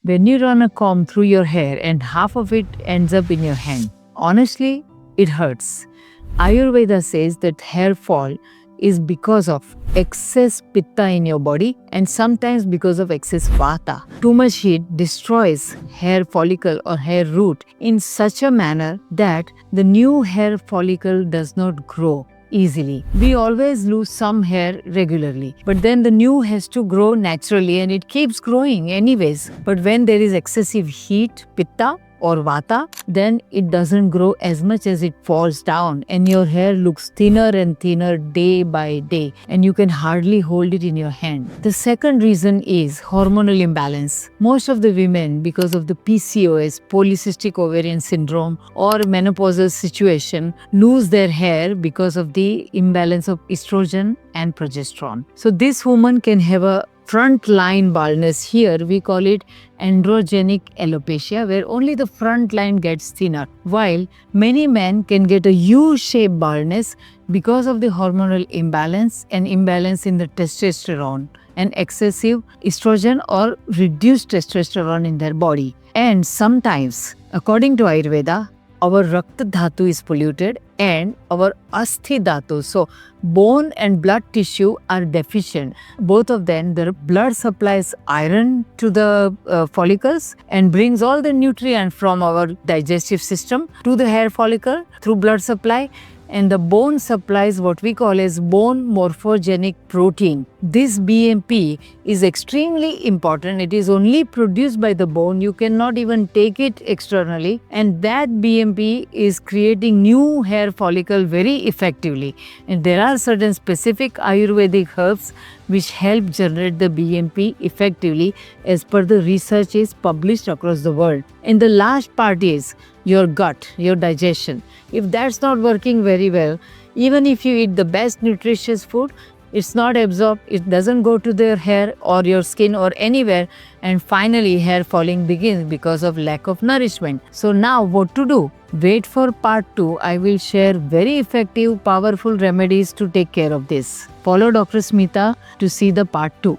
When you run a comb through your hair and half of it ends up in your hand, honestly, it hurts. Ayurveda says that hair fall is because of excess pitta in your body and sometimes because of excess vata. Too much heat destroys hair follicle or hair root in such a manner that the new hair follicle does not grow easily. We always lose some hair regularly, but then the new has to grow naturally and it keeps growing anyways. But when there is excessive heat, pitta, or vata, then it doesn't grow as much as it falls down and your hair looks thinner and thinner day by day and you can hardly hold it in your hand. The second reason is hormonal imbalance. Most of the women, because of the PCOS, polycystic ovarian syndrome, or menopausal situation, lose their hair because of the imbalance of estrogen and progesterone. So this woman can have a front line baldness. Here we call it androgenic alopecia, where only the front line gets thinner, while many men can get a U-shaped baldness because of the hormonal imbalance and imbalance in the testosterone and excessive estrogen or reduced testosterone in their body. And sometimes, according to Ayurveda, our Rakta Dhatu is polluted and our Asthi Dhatu, so bone and blood tissue, are deficient. Both of them, the blood supplies iron to the follicles and brings all the nutrient from our digestive system to the hair follicle through blood supply, and the bone supplies what we call as bone morphogenic protein. This BMP is extremely important. It is only produced by the bone. You cannot even take it externally, and that BMP is creating new hair follicle very effectively. And there are certain specific Ayurvedic herbs which help generate the BMP effectively as per the research is published across the world. And the last part is your gut, your digestion. If that's not working very well, even if you eat the best nutritious food, it's not absorbed, it doesn't go to their hair or your skin or anywhere, and finally hair falling begins because of lack of nourishment. So now what to do? Wait for part 2. I will share very effective, powerful remedies to take care of this. Follow Dr. Smita to see the part 2.